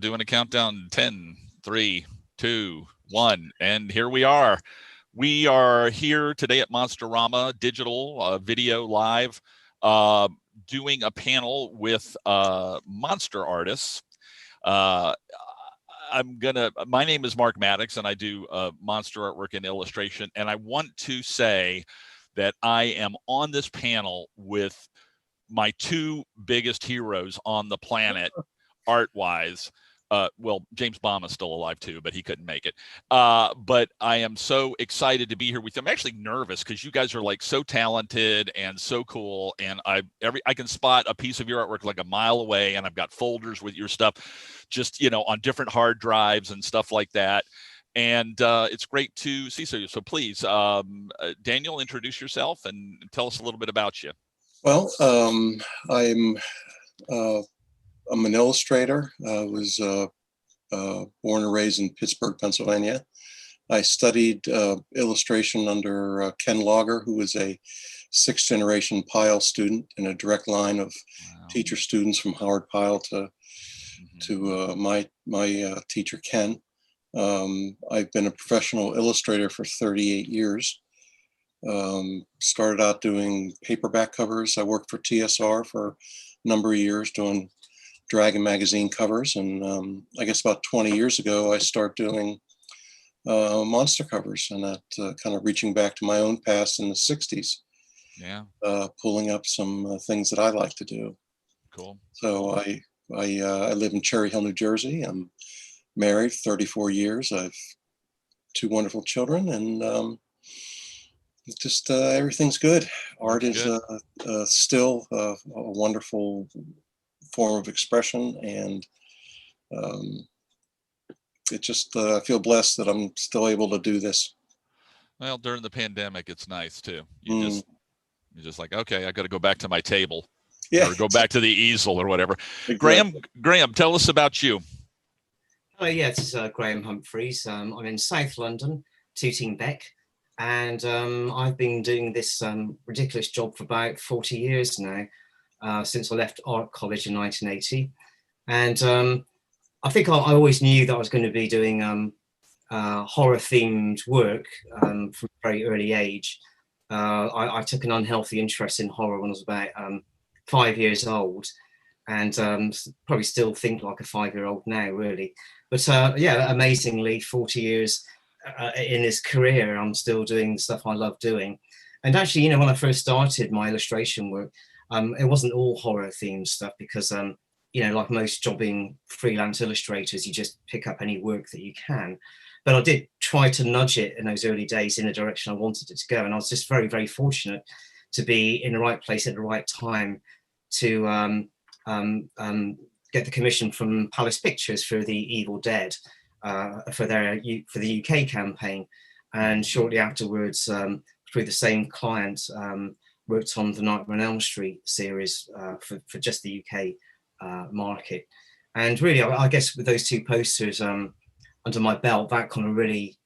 Doing a countdown. 10, 3, 2, 1, and here we are. We are here today at Monsterama Digital Video Live, doing a panel with monster artists. My name is Mark Maddox, and I do monster artwork and illustration. And I want to say that I am on this panel with my two biggest heroes on the planet, art-wise. Well, James Baum is still alive too, but he couldn't make it. But I am so excited to be here with you. I'm actually nervous because you guys are like so talented and so cool. And I can spot a piece of your artwork like a mile away, and I've got folders with your stuff, just on different hard drives and stuff like that. And it's great to see you. So please, Daniel, introduce yourself and tell us a little bit about you. Well, I'm an illustrator. I was born and raised in Pittsburgh, Pennsylvania. I studied illustration under Ken Lauger, who was a sixth generation Pyle student in a direct line of teacher students from Howard Pyle to my teacher Ken. I've been a professional illustrator for 38 years. Started out doing paperback covers. I worked for TSR for a number of years doing Dragon magazine covers, and I guess about 20 years ago I started doing monster covers, and that kind of reaching back to my own past in the 60s. Yeah. Pulling up some things that I like to do. Cool. So I live in Cherry Hill, New Jersey. I'm married 34 years. I have two wonderful children, and just everything's good. Art is still a wonderful form of expression, and it just I feel blessed that I'm still able to do this. Well, during the pandemic, it's nice too. You're just like, okay, I got to go back to my table, or go back to the easel or whatever. Exactly. Graham, tell us about you. Oh yeah, this is Graham Humphreys. I'm in South London, Tooting Bec, and I've been doing this ridiculous job for about 40 years now. Since I left art college in 1980. And I think I always knew that I was going to be doing horror themed work from a very early age. I took an unhealthy interest in horror when I was about 5 years old, and probably still think like a 5-year-old now, really. But yeah, amazingly, 40 years in this career, I'm still doing stuff I love doing. And actually, when I first started my illustration work, it wasn't all horror themed stuff because, like most jobbing freelance illustrators, you just pick up any work that you can. But I did try to nudge it in those early days in the direction I wanted it to go. And I was just very, very fortunate to be in the right place at the right time to get the commission from Palace Pictures for The Evil Dead for the UK campaign. And shortly afterwards, through the same client, worked on the Nightmare on Elm Street series for just the UK market. And really, I guess with those two posters under my belt, that kind of really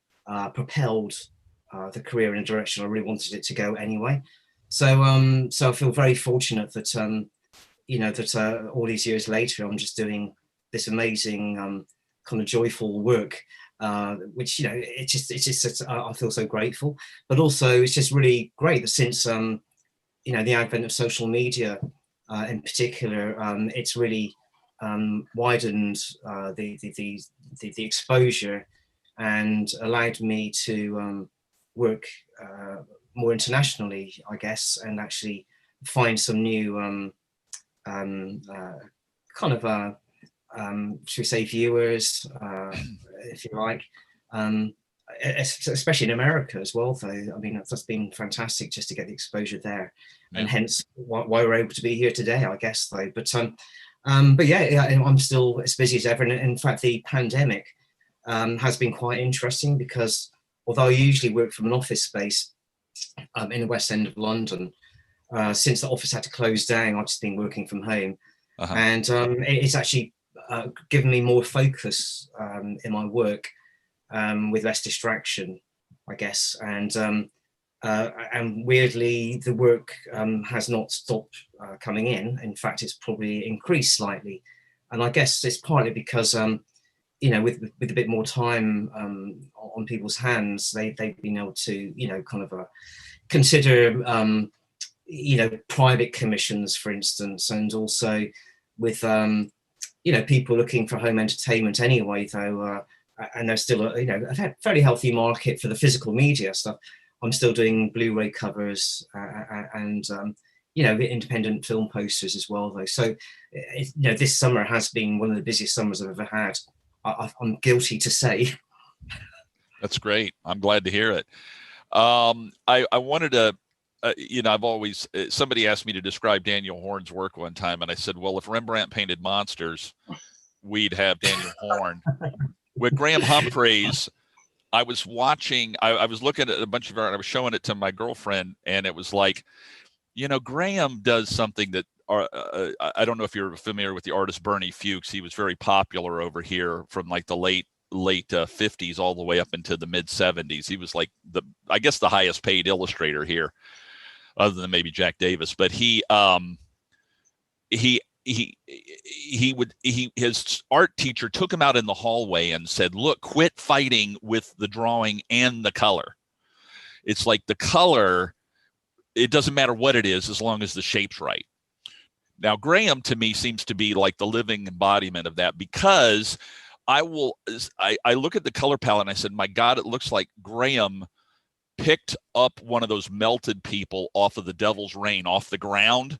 propelled the career in a direction I really wanted it to go anyway. So I feel very fortunate that, that all these years later, I'm just doing this amazing kind of joyful work, which, it's just I feel so grateful. But also, it's just really great that since the advent of social media in particular, it's really widened the exposure and allowed me to work more internationally, I guess, and actually find some new should we say viewers, if you like, especially in America as well, though. I mean, that's been fantastic just to get the exposure there, and hence why we're able to be here today, I guess, though. But yeah, I'm still as busy as ever. And in fact, the pandemic has been quite interesting because although I usually work from an office space in the West End of London, since the office had to close down, I've just been working from home. And it's actually given me more focus in my work, with less distraction, I guess. And weirdly, the work has not stopped coming in. In fact, it's probably increased slightly And I guess it's partly because with a bit more time on people's hands, they've been able to kind of consider private commissions, for instance, and also with people looking for home entertainment anyway, though, and there's still a fairly healthy market for the physical media stuff. I'm still doing Blu-ray covers and independent film posters as well, though. So this summer has been one of the busiest summers I've ever had. I'm guilty to say. That's great. I'm glad to hear it. I wanted to, I've always, somebody asked me to describe Daniel Horn's work one time, and I said, well, if Rembrandt painted monsters, we'd have Daniel Horn. With Graham Humphreys, I was watching, I was looking at a bunch of art, and I was showing it to my girlfriend, and it was like, Graham does something that, I don't know if you're familiar with the artist Bernie Fuchs. He was very popular over here from like the late 50s all the way up into the mid 70s. He was like I guess the highest paid illustrator here, other than maybe Jack Davis. But his art teacher took him out in the hallway and said, look, quit fighting with the drawing and the color. It's like the color, it doesn't matter what it is as long as the shape's right. Now, Graham to me seems to be like the living embodiment of that, because I look at the color palette and I said, my God, it looks like Graham picked up one of those melted people off of the Devil's Rain off the ground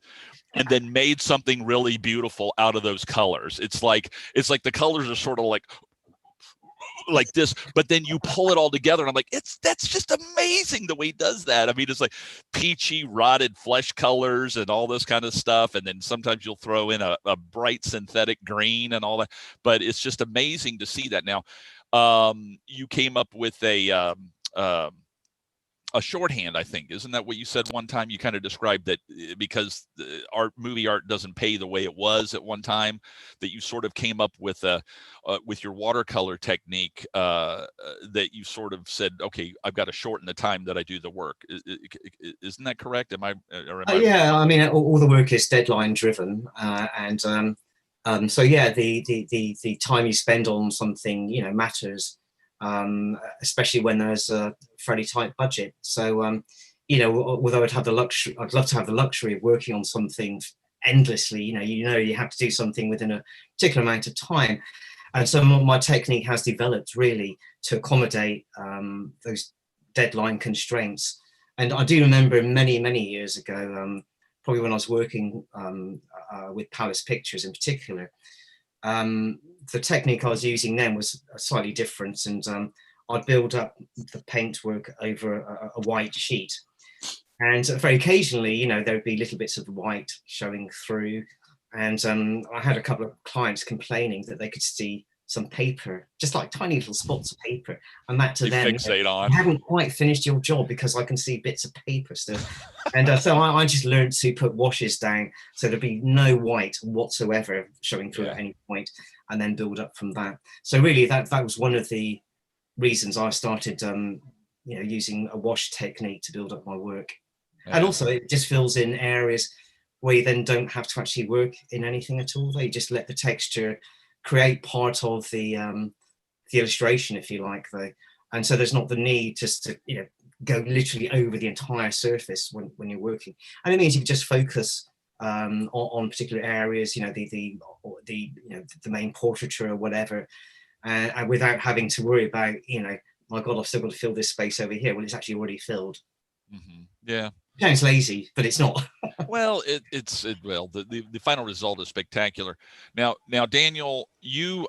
and then made something really beautiful out of those colors. It's like the colors are sort of like this, but then you pull it all together and I'm like, that's just amazing the way he does that. I mean, it's like peachy rotted flesh colors and all this kind of stuff, and then sometimes you'll throw in a bright synthetic green and all that, but it's just amazing to see that. Now you came up with a shorthand, I think. Isn't that what you said one time? You kind of described that because movie art doesn't pay the way it was at one time, that you sort of came up with with your watercolor technique, that you sort of said, okay, I've got to shorten the time that I do the work. Isn't that correct? Yeah, I mean, all the work is deadline driven, and so yeah, the time you spend on something, matters. Especially when there's a fairly tight budget. So, although I'd love to have the luxury of working on something endlessly, you have to do something within a particular amount of time. And so my technique has developed really to accommodate those deadline constraints. And I do remember many, many years ago, probably when I was working with Palace Pictures in particular, the technique I was using then was slightly different, and I'd build up the paintwork over a white sheet, and very occasionally, there'd be little bits of white showing through, and I had a couple of clients complaining that they could see some paper, just like tiny little spots of paper, and that to them, you haven't quite finished your job because I can see bits of paper still. And so I just learned to put washes down so there'd be no white whatsoever showing through at any point, and then build up from that. So really that was one of the reasons I started using a wash technique to build up my work. And also it just fills in areas where you then don't have to actually work in anything at all. They just let the texture create part of the illustration, if you like, though. And so there's not the need just to go literally over the entire surface when you're working. And it means you can just focus on particular areas, the main portraiture or whatever, and without having to worry about, my God, I've still got to fill this space over here. Well, it's actually already filled. Mm-hmm. Yeah. It sounds lazy, but it's not. Well, the final result is spectacular. Now, Daniel, you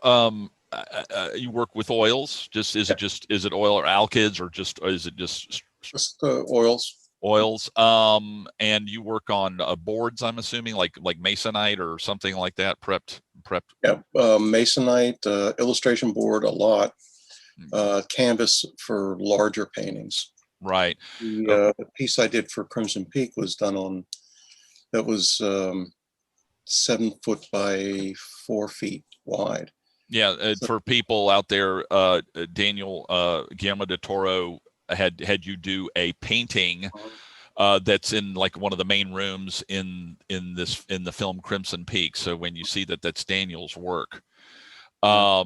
you work with oils. Is it oil or alkyds, or is it just oils? Oils. And you work on boards, I'm assuming, like masonite or something like that. Prepped. Yeah, masonite, illustration board, a lot. Canvas for larger paintings. Right. The piece I did for Crimson Peak was done on, that was 7 foot by 4 feet wide. Yeah, for people out there, Daniel, Guillermo del Toro had you do a painting that's in like one of the main rooms in the film Crimson Peak. So when you see that, that's Daniel's work. Your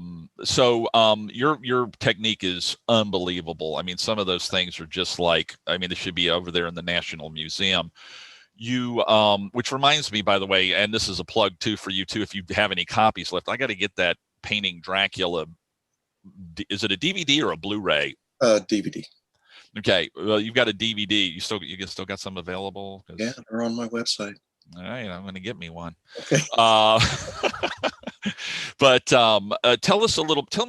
technique is unbelievable. I mean, some of those things are just like, I mean, they should be over there in the National Museum. You, which reminds me, by the way, and this is a plug too for you too, if you have any copies left, I got to get that Painting Dracula. Is it a DVD or a Blu-ray? DVD. Okay, well, you've got a DVD. You still got some available? Yeah, they're on my website. All right, I'm going to get me one. Okay. But tell me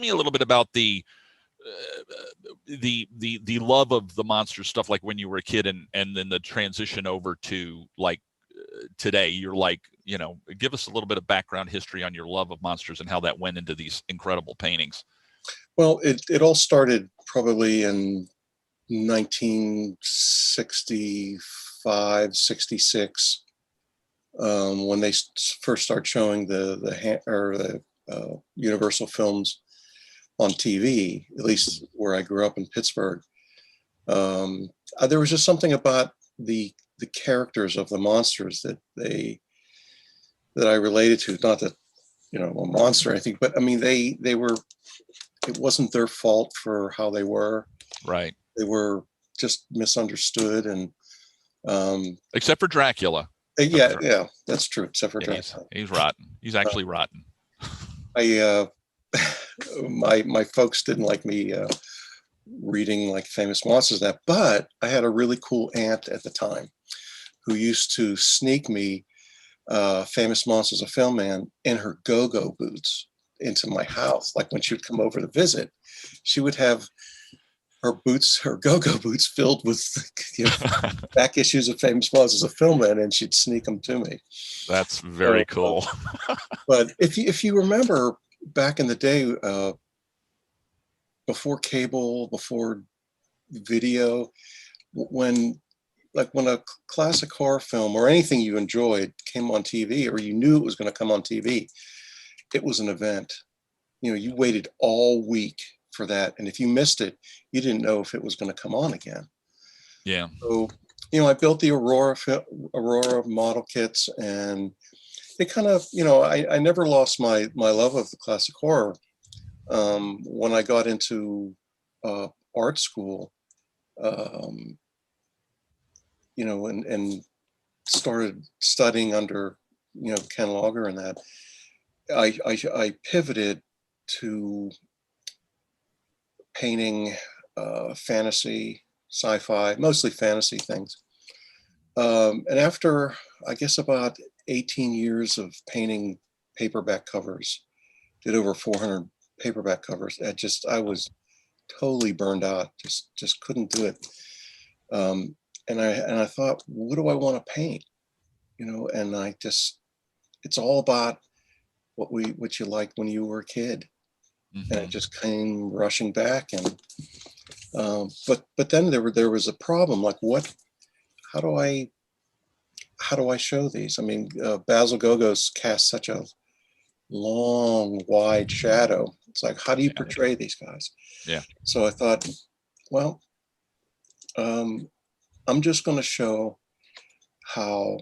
a little bit about the love of the monster stuff, like when you were a kid, and then the transition over to like today. You're like, give us a little bit of background history on your love of monsters and how that went into these incredible paintings. Well, it all started probably in 1965, 66, when they first started showing the Universal films on TV, at least where I grew up in Pittsburgh. There was just something about the characters of the monsters that I related to. Not that, a monster or anything, but I mean, they were, it wasn't their fault for how they were. Right. They were just misunderstood, and except for Dracula. Yeah, that's true. Except for Dracula. He's rotten. He's actually rotten. My folks didn't like me reading like famous monsters and that, but I had a really cool aunt at the time who used to sneak me Famous Monsters of Film Man in her go-go boots into my house. Like when she would come over to visit, she would have her go-go boots filled with back issues of Famous Monsters of Film Man, and she'd sneak them to me. That's very cool. But if you remember back in the day, before cable, before video, when a classic horror film or anything you enjoyed came on TV, or you knew it was going to come on TV, it was an event. You waited all week for that, and if you missed it, you didn't know if it was going to come on again. Yeah. So, I built the Aurora model kits, and it kind of, I never lost my love of the classic horror. When I got into art school, and started studying under, Ken Logger and that, I pivoted to painting fantasy, sci-fi, mostly fantasy things. And after, I guess, about 18 years of painting paperback covers, did over 400 paperback covers, I was totally burned out, just couldn't do it. And I thought, what do I want to paint? And it's all about what you liked when you were a kid. Mm-hmm. And it just came rushing back, and but then there was a problem. Like, how do I show these? I mean, Basil Gogos cast such a long, wide shadow. It's like, how do you portray these guys? Yeah. So I thought, well, I'm just going to show how,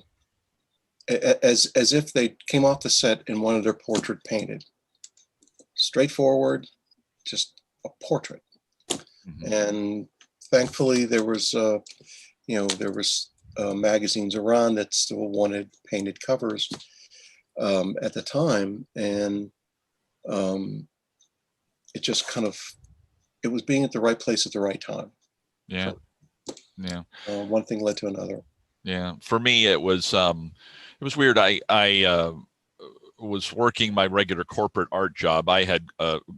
as if they came off the set and wanted their portrait painted. Straightforward, just a portrait. Mm-hmm. And thankfully there was magazines around that still wanted painted covers at the time, and it just kind of, it was being at the right place at the right time. Yeah. So, one thing led to another. Yeah. For me, it was weird. I was working my regular corporate art job. I had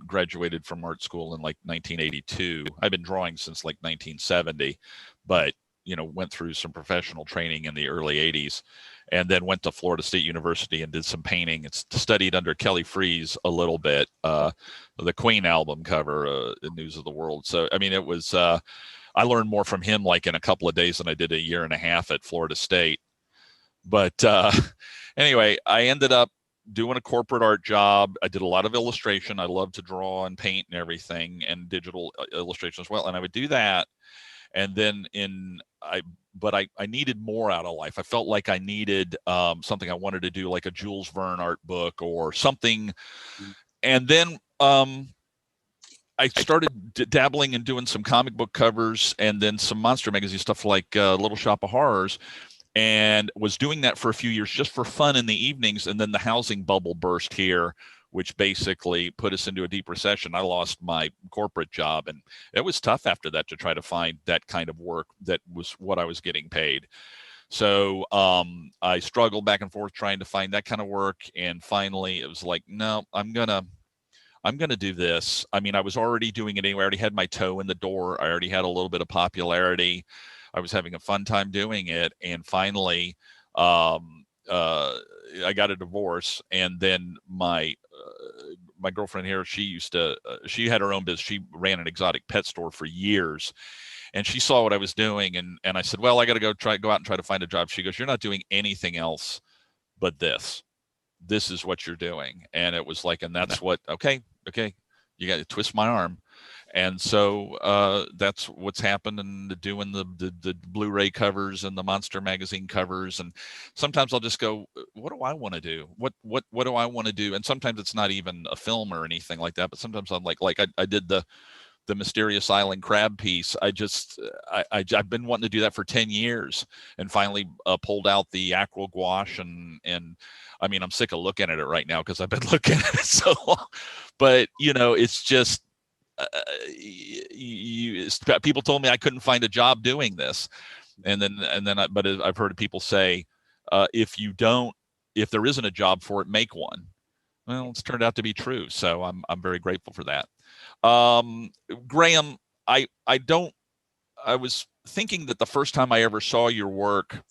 graduated from art school in like 1982. I've been drawing since like 1970, but went through some professional training in the early 80s, and then went to Florida State University and did some painting. It's studied under Kelly Freas a little bit, the Queen album cover, News of the World. So, I mean, it was, I learned more from him like in a couple of days than I did a year and a half at Florida State. But anyway, I ended up doing a corporate art job. I did a lot of illustration. I love to draw and paint and everything, and digital illustration as well. And I would do that. And then I needed more out of life. I felt like I needed something. I wanted to do like a Jules Verne art book or something. And then I started dabbling and doing some comic book covers and then some monster magazine stuff like Little Shop of Horrors, and was doing that for a few years just for fun in the evenings. And then the housing bubble burst here, which basically put us into a deep recession. I lost my corporate job, and it was tough after that to try to find that kind of work that was what I was getting paid. So I struggled back and forth trying to find that kind of work. And finally it was like, no, I'm gonna do this. I mean, I was already doing it anyway. I already had my toe in the door. I already had a little bit of popularity. I was having a fun time doing it. And finally, I got a divorce. And then my girlfriend here, she had her own business. She ran an exotic pet store for years. And she saw what I was doing. And I said, well, I got to go out and try to find a job. She goes, you're not doing anything else but this. This is what you're doing. And it was like, and that's what, okay, you got to twist my arm. And so that's what's happened, and doing the Blu-ray covers and the Monster magazine covers. And sometimes I'll just go, what do I want to do? What do I want to do? And sometimes it's not even a film or anything like that, but sometimes I'm like I did the Mysterious Island crab piece. I've been wanting to do that for 10 years, and finally pulled out the aqua gouache, and I mean, I'm sick of looking at it right now because I've been looking at it so long. But it's just people told me I couldn't find a job doing this, but I've heard people say, if there isn't a job for it, make one. Well, it's turned out to be true, so I'm very grateful for that. Graham, I was thinking that the first time I ever saw your work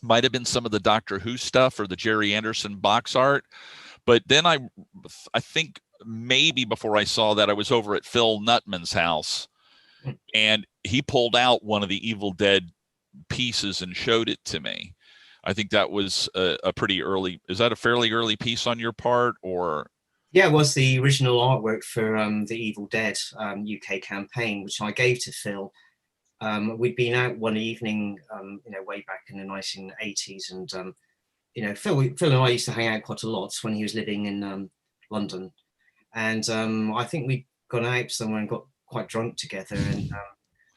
might have been some of the Doctor Who stuff or the Jerry Anderson box art, but then I think maybe before I saw that, I was over at Phil Nutman's house, and he pulled out one of the Evil Dead pieces and showed it to me. I think that was a pretty early. Is that a fairly early piece on your part, or? Yeah, it was the original artwork for the Evil Dead UK campaign, which I gave to Phil. We'd been out one evening, way back in the 1980s, and Phil and I used to hang out quite a lot when he was living in London, and I think we'd gone out somewhere and got quite drunk together, and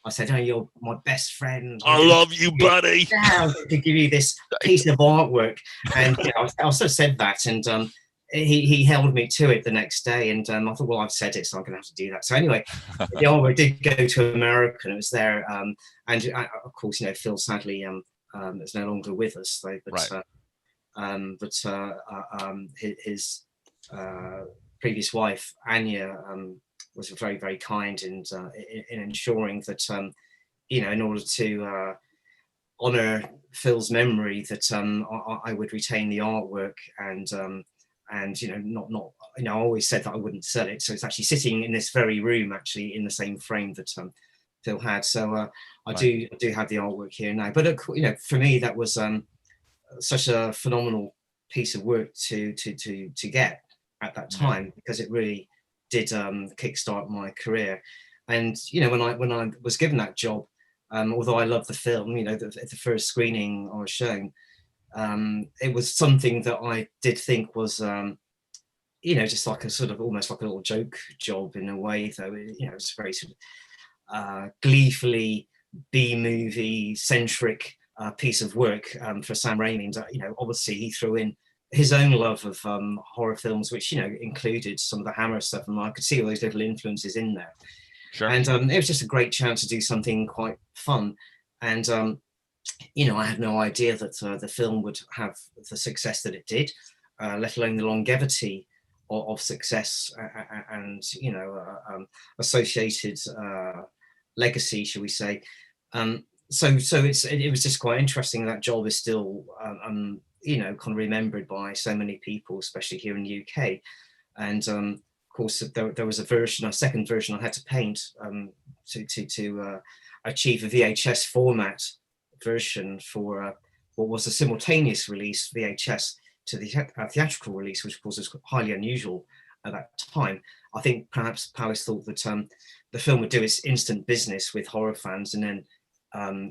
I said, "Oh, you're my best friend. I love you, buddy. Yeah, I'm going to give you this piece of artwork." And I sort of said that, and he held me to it the next day, and I thought, well, I've said it, so I'm going to have to do that. So anyway, the artwork did go to America, and it was there. And of course, Phil sadly is no longer with us, though. But right. His previous wife, Anya, was very, very kind in ensuring that, in order to honor Phil's memory, that I would retain the artwork, and not I always said that I wouldn't sell it, so it's actually sitting in this very room, actually in the same frame that Phil had. So I do have the artwork here now. But for me, that was such a phenomenal piece of work to get at that time, because it really did kickstart my career. And when I was given that job, although I loved the film, the first screening I was shown, it was something that I did think was just like a sort of almost like a little joke job in a way, though. It's very sort of gleefully B-movie centric piece of work for Sam Raimi. And, obviously he threw in his own love of horror films, which included some of the Hammer stuff, and I could see all those little influences in there. Sure. And it was just a great chance to do something quite fun. And I had no idea that the film would have the success that it did, let alone the longevity of success and associated legacy, shall we say. So it was just quite interesting. That job is still kind of remembered by so many people, especially here in the UK. And of course, there was a second version I had to paint to achieve a VHS format version for what was a simultaneous release VHS to the theatrical release, which of course is highly unusual at that time. I think perhaps Palace thought that the film would do its instant business with horror fans, and then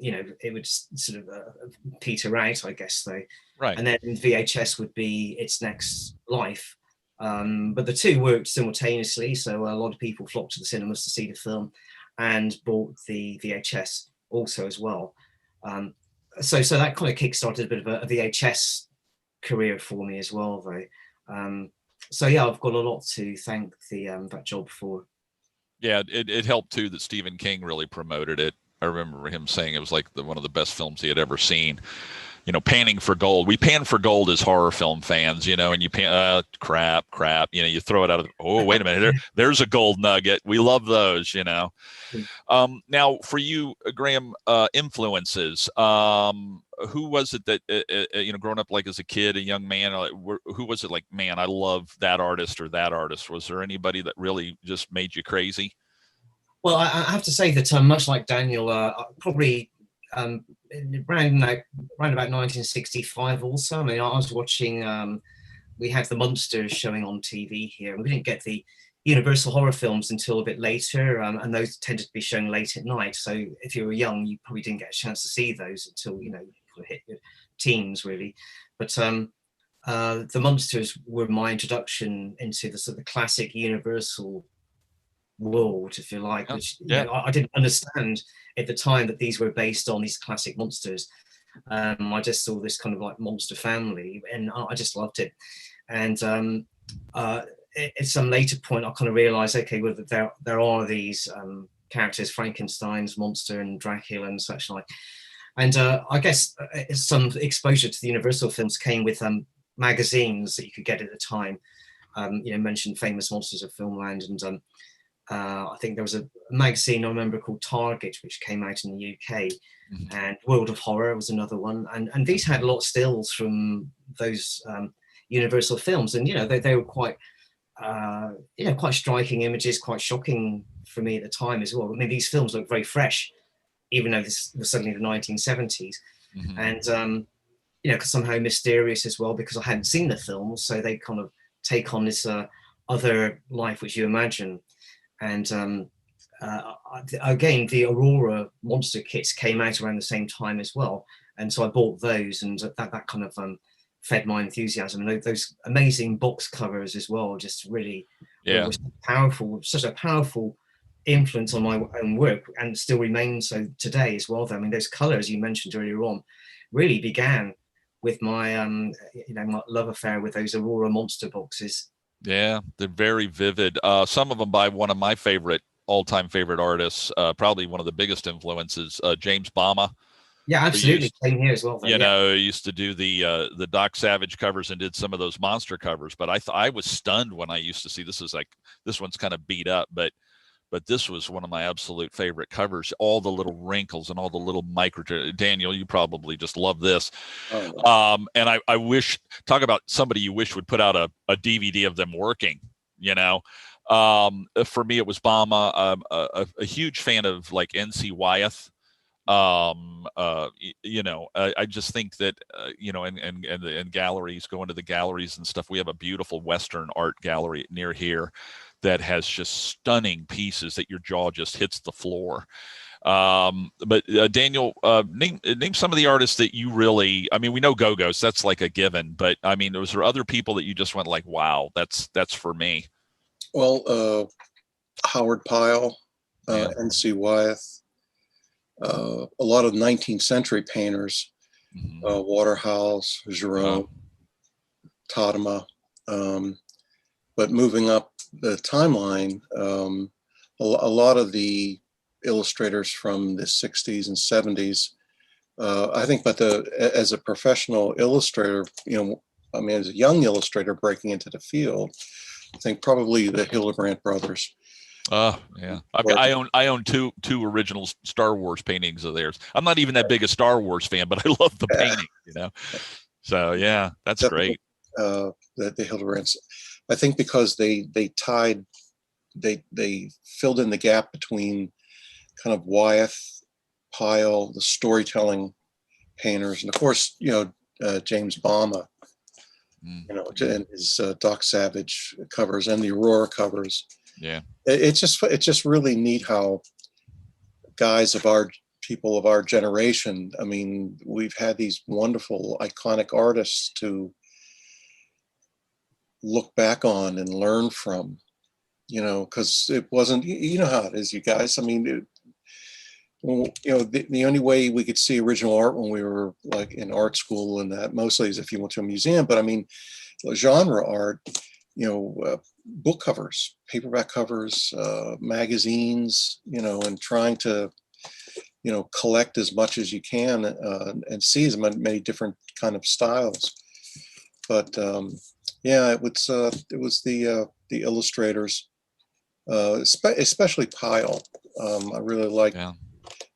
it would sort of peter out, I guess, though. Right. And then VHS would be its next life. But the two worked simultaneously, so a lot of people flocked to the cinemas to see the film and bought the VHS also as well. So that kind of kickstarted a bit of a VHS career for me as well, though. So yeah, I've got a lot to thank that job for. Yeah, it helped too that Stephen King really promoted it. I remember him saying it was like one of the best films he had ever seen. Panning for gold. We pan for gold as horror film fans, and you pan, crap. You throw it out of, oh, wait a minute, there's a gold nugget. We love those, Now for you, Graham, influences, who was it that, growing up like as a kid, a young man, who was it like, man, I love that artist or that artist? Was there anybody that really just made you crazy? Well, I have to say that much like Daniel, probably around about 1965 also. I mean, I was watching, we had the Monsters showing on TV here, and we didn't get the Universal horror films until a bit later, and those tended to be shown late at night. So if you were young, you probably didn't get a chance to see those until, you hit your teens, really. But the Monsters were my introduction into the sort of classic Universal world, if you like, which I didn't understand at the time that these were based on these classic monsters. I just saw this kind of like monster family, and I just loved it. And at some later point, I kind of realized, okay, well, there are these characters, Frankenstein's monster and Dracula and such like. And I guess some exposure to the Universal films came with magazines that you could get at the time. Mentioned Famous Monsters of Filmland, and I think there was a magazine I remember called Target, which came out in the UK, and World of Horror was another one. And these had a lot of stills from those Universal films, and they were quite quite striking images, quite shocking for me at the time as well. I mean, these films look very fresh, even though this was suddenly the 1970s, and somehow mysterious as well, because I hadn't seen the films, so they kind of take on this other life which you imagine. And again, the Aurora monster kits came out around the same time as well, and so I bought those, and that kind of fed my enthusiasm. And those amazing box covers as well, just really was powerful, such a powerful influence on my own work, and still remains so today as well. I mean, those colors you mentioned earlier on really began with my my love affair with those Aurora monster boxes. Yeah, they're very vivid. Some of them by one of my all-time favorite artists, probably one of the biggest influences, James Bama. Yeah, absolutely. Same here as well. Used to do the Doc Savage covers and did some of those monster covers. But I was stunned when I used to see this one's kind of beat up, but this was one of my absolute favorite covers. All the little wrinkles and all the little micro. Daniel, you probably just love this. Oh. And I wish, talk about somebody you wish would put out a DVD of them working. For me, it was Bama. A huge fan of like N.C. Wyeth. I just think that and galleries, going to the galleries and stuff. We have a beautiful Western art gallery near here that has just stunning pieces that your jaw just hits the floor. But Daniel, name some of the artists that you really, I mean, we know Go-Go's, that's like a given, but I mean, was there other people that you just went like, wow, that's for me? Well, Howard Pyle, N.C. Wyeth, a lot of 19th century painters, Waterhouse, Giraud, Tadema. But moving up the timeline, a lot of the illustrators from the 60s and 70s, I think, but as a professional illustrator, as a young illustrator breaking into the field, I think probably the Hildebrandt brothers. Yeah. I own two original Star Wars paintings of theirs. I'm not even that big a Star Wars fan, but I love the painting, So yeah, that's great. The Hildebrands, I think, because they filled in the gap between kind of Wyeth, Pyle, the storytelling painters, and of course, James Bama, you know, and his Doc Savage covers and the Aurora covers. Yeah. It's just really neat how people of our generation, I mean, we've had these wonderful, iconic artists to look back on and learn from, you know, because it wasn't, you know how it is, you guys. I mean, you know, the only way we could see original art when we were like in art school and that mostly is if you went to a museum. But I mean, genre art, you know, book covers, paperback covers, magazines, you know, and trying to, you know, collect as much as you can and see as many different kind of styles. But yeah, it was the illustrators, especially Pyle. I really liked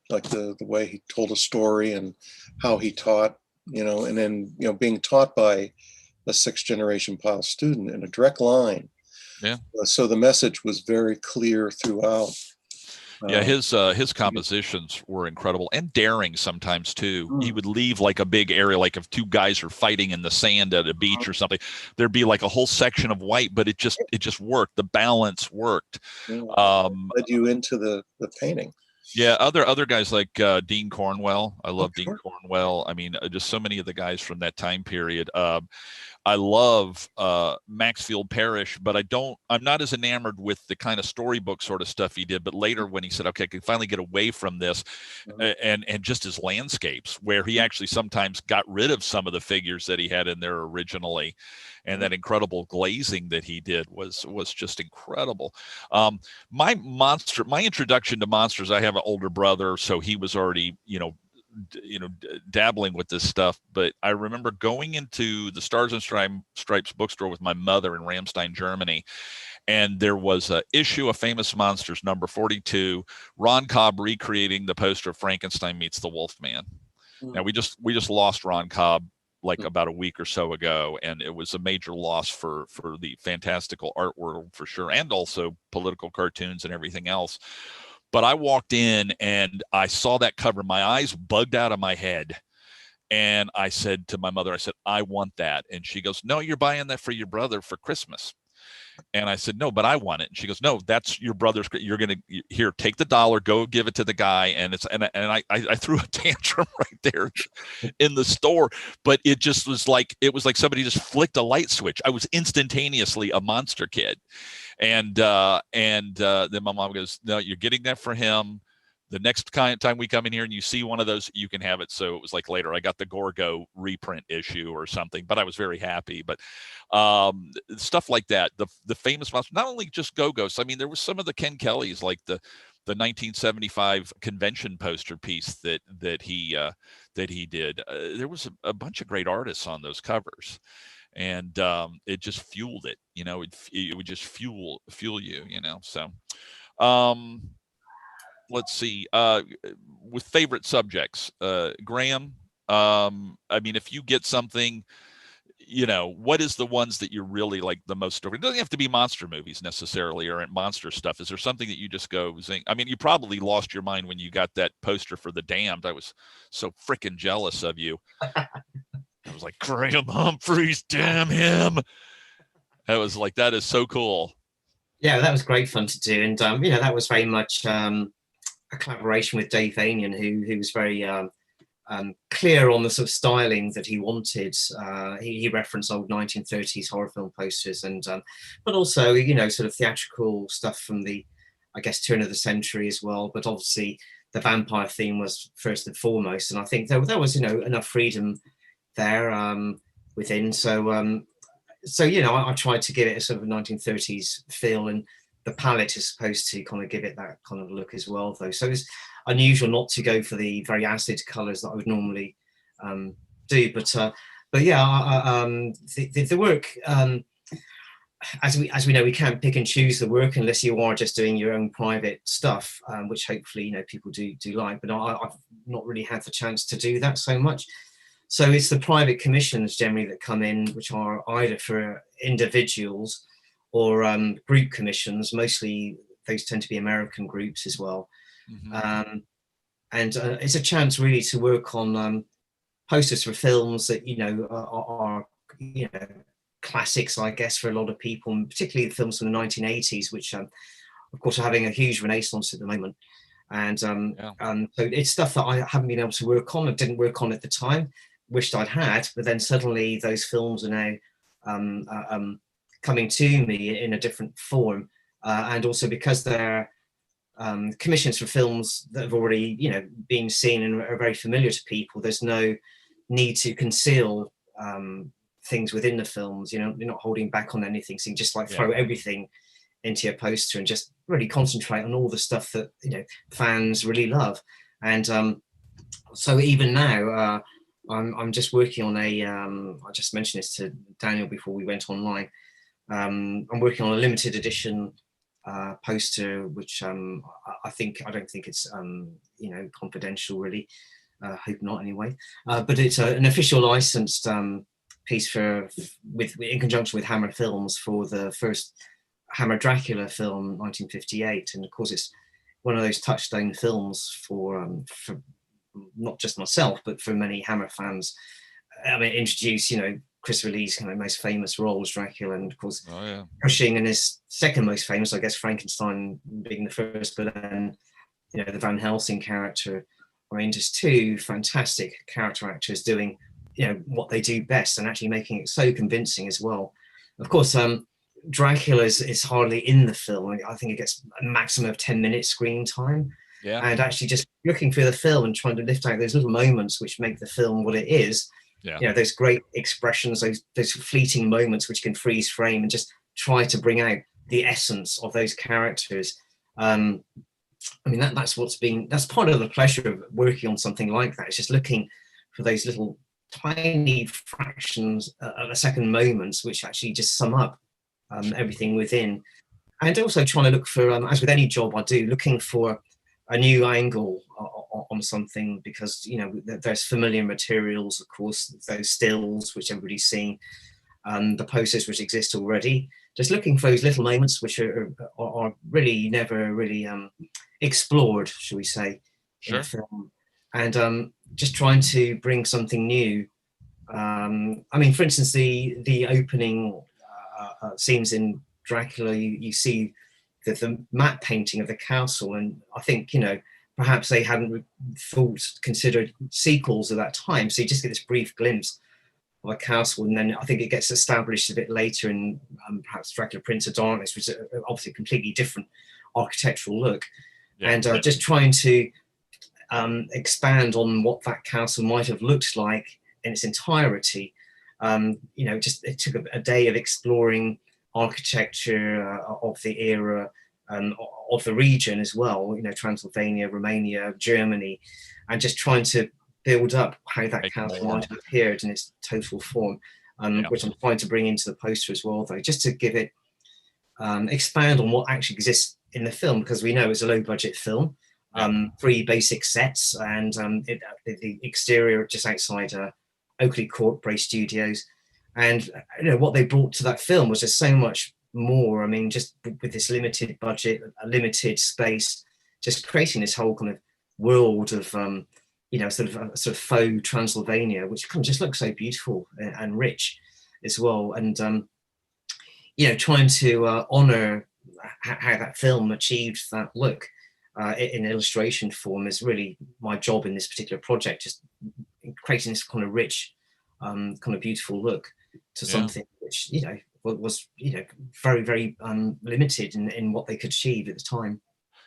like the way he told a story and how he taught, you know, and then, you know, being taught by a sixth generation Pyle student in a direct line. Yeah. So the message was very clear throughout. Yeah, his compositions were incredible and daring sometimes too. He would leave like a big area, like if two guys are fighting in the sand at a beach or something, there'd be like a whole section of white, but it just worked. The balance worked. Led you into the painting. Yeah, other guys like Dean Cornwell. I love Dean Cornwell. I mean, just so many of the guys from that time period. I love Maxfield Parrish, but I'm not as enamored with the kind of storybook sort of stuff he did. But later when he said, okay, I can finally get away from this, and just his landscapes, where he actually sometimes got rid of some of the figures that he had in there originally, and that incredible glazing that he did was just incredible. My introduction to monsters, I have an older brother, so he was already, dabbling with this stuff. But I remember going into the Stars and Stripes bookstore with my mother in Ramstein, Germany, and there was a issue of Famous Monsters number 42, Ron Cobb recreating the poster of Frankenstein meets the Wolfman. Now we just lost Ron Cobb like about a week or so ago, and it was a major loss for the fantastical art world for sure, and also political cartoons and everything else. But I walked in and I saw that cover. My eyes bugged out of my head. And I said to my mother, I said, I want that. And she goes, no, you're buying that for your brother for Christmas. And I said, no, but I want it. And she goes, no, that's your brother's. You're going to here, take the $1, go give it to the guy. And I threw a tantrum right there in the store, but it just was like, somebody just flicked a light switch. I was instantaneously a monster kid. And then my mom goes, no, you're getting that for him. The next time we come in here and you see one of those, you can have it. So it was like later I got the Gorgo reprint issue or something, but I was very happy. But stuff like that, the famous monsters, not only just Go-Go's. I mean, there was some of the Ken Kellys, like the 1975 convention poster piece that he did. There was a bunch of great artists on those covers. And it just fueled it, it would just fuel you, so let's see, with favorite subjects, Graham, I mean, if you get something, what is the ones that you really like the most? It doesn't have to be monster movies necessarily or monster stuff. Is there something that you just go zing? I mean, you probably lost your mind when you got that poster for The Damned. I was so freaking jealous of you. I was like, Graham Humphreys, damn him. I was like, that is so cool. Yeah, that was great fun to do. And, that was very much a collaboration with Dave Vanian, who was very clear on the sort of styling that he wanted. He referenced old 1930s horror film posters, and but also, sort of theatrical stuff from the, I guess, turn of the century as well. But obviously, the vampire theme was first and foremost. And I think there was, enough freedom there within. So I tried to give it a sort of 1930s feel, and the palette is supposed to kind of give it that kind of look as well, though. So it's unusual not to go for the very acid colors that I would normally do, but yeah, the work, as we know, we can't pick and choose the work unless you are just doing your own private stuff, which hopefully people do like. But I've not really had the chance to do that so much. So it's the private commissions generally that come in, which are either for individuals or group commissions. Mostly those tend to be American groups as well. Mm-hmm. And it's a chance really to work on posters for films that, are classics, I guess, for a lot of people, and particularly the films from the 1980s, which of course are having a huge renaissance at the moment. And so it's stuff that I haven't been able to work on. I didn't work on at the time, wished I'd had, but then suddenly those films are now coming to me in a different form. And also because they're commissions for films that have already, been seen and are very familiar to people, there's no need to conceal things within the films. You're not holding back on anything, so you just throw everything into your poster and just really concentrate on all the stuff that fans really love. And so even now I'm just working on I just mentioned this to Daniel before we went online. I'm working on a limited edition poster, which I don't think it's confidential really. Hope not anyway. But it's an official licensed piece in conjunction with Hammer Films for the first Hammer Dracula film, 1958, and of course it's one of those touchstone films for not just myself but for many Hammer fans. I mean, introduced Christopher Lee's kind of most famous role as Dracula, and of course Cushing and his second most famous, I guess, Frankenstein being the first, but then the Van Helsing character. I mean, just two fantastic character actors doing what they do best and actually making it so convincing as well. Of course, Dracula is hardly in the film. I think it gets a maximum of 10 minutes screen time. Yeah. And actually just looking through the film and trying to lift out those little moments which make the film what it is. Yeah. Those great expressions, those fleeting moments which can freeze frame and just try to bring out the essence of those characters. I mean, that's part of the pleasure of working on something like that. It's just looking for those little tiny fractions of a second moments which actually just sum up everything within. And also trying to look for, as with any job I do, looking for a new angle on something, because there's familiar materials, of course, those stills which everybody's seen, the posters which exist already. Just looking for those little moments which are really never really explored, shall we say, in a film, and just trying to bring something new. I mean, for instance, the opening scenes in Dracula, you see the matte painting of the castle, and I think perhaps they hadn't considered sequels at that time, so you just get this brief glimpse of a castle, and then I think it gets established a bit later in perhaps Dracula Prince of Darkness, which is obviously a completely different architectural look. And just trying to expand on what that castle might have looked like in its entirety. Just it took a day of exploring architecture of the era and of the region as well, Transylvania, Romania, Germany, and just trying to build up how that castle might have appeared in its total form, which I'm trying to bring into the poster as well, though, just to give it, expand on what actually exists in the film, because we know it's a low budget film, 3 basic sets, and the exterior just outside Oakley Court, Bray Studios. And what they brought to that film was just so much more. I mean, just with this limited budget, a limited space, just creating this whole kind of world of sort of faux Transylvania, which kind of just looks so beautiful and rich as well. And trying to honor how that film achieved that look in illustration form is really my job in this particular project, just creating this kind of rich, kind of beautiful look to something which was very, very limited in what they could achieve at the time.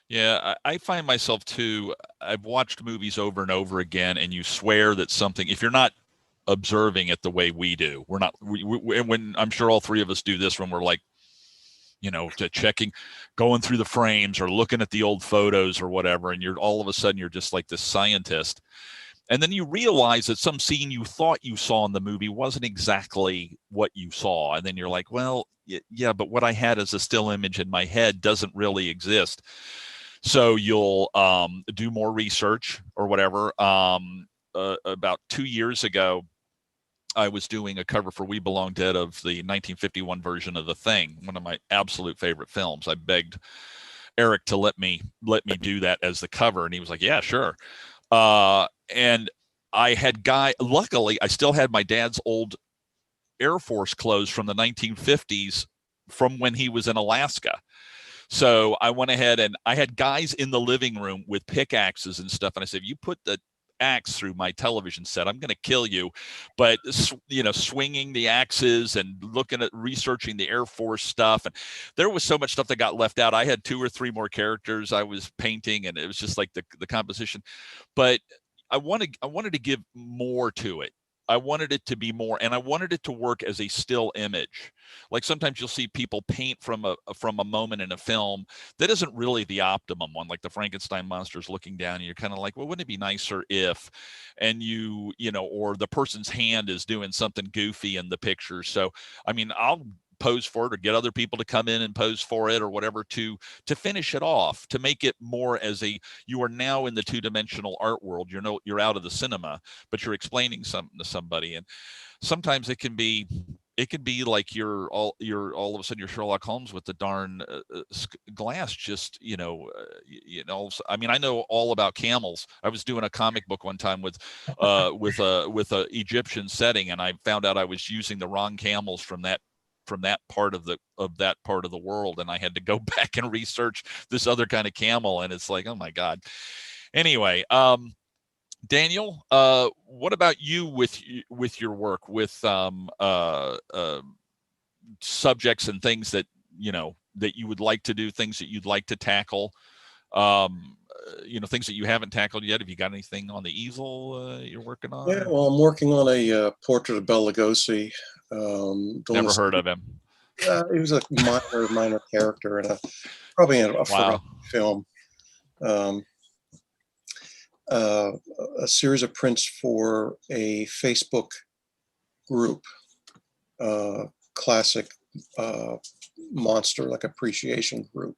Yeah, I find myself too, I've watched movies over and over again, and you swear that something, if you're not observing it the way we do, we're not, when I'm sure all three of us do this when we're like, checking, going through the frames or looking at the old photos or whatever, and you're all of a sudden, you're just like this scientist. And then you realize that some scene you thought you saw in the movie wasn't exactly what you saw. And then you're like, well, yeah, but what I had as a still image in my head doesn't really exist. So you'll do more research or whatever. About 2 years ago, I was doing a cover for We Belong Dead of the 1951 version of The Thing, one of my absolute favorite films. I begged Eric to let me do that as the cover, and he was like, yeah, sure. And I had luckily, I still had my dad's old Air Force clothes from the 1950s from when he was in Alaska. So I went ahead and I had guys in the living room with pickaxes and stuff. And I said, you put the axe through my television set, I'm going to kill you. But, swinging the axes and looking at researching the Air Force stuff. And there was so much stuff that got left out. I had 2 or 3 more characters I was painting, and it was just like the composition. But I wanted to give more to it. I wanted it to be more, and I wanted it to work as a still image. Like sometimes you'll see people paint from a moment in a film that isn't really the optimum one, like the Frankenstein monster's looking down, and you're kind of like, well, wouldn't it be nicer if, and or the person's hand is doing something goofy in the picture. So, I mean, I'll pose for it or get other people to come in and pose for it or whatever to finish it off, to make it more as you are now in the 2-dimensional art world. You're out of the cinema, but you're explaining something to somebody. And sometimes it can be like you're all of a sudden you're Sherlock Holmes with the darn glass. Just I mean, I know all about camels. I was doing a comic book one time with a Egyptian setting, and I found out I was using the wrong camels from that part of the world, and I had to go back and research this other kind of camel, and it's like, oh my God. Anyway, Daniel, what about you with your work with subjects and things that that you would like to do, things that you'd like to tackle, things that you haven't tackled yet? Have you got anything on the easel you're working on? Yeah, well, I'm working on a portrait of Bela Lugosi. Never heard of him. He was a minor character in probably a forgotten film. A series of prints for a Facebook group, classic monster like appreciation group.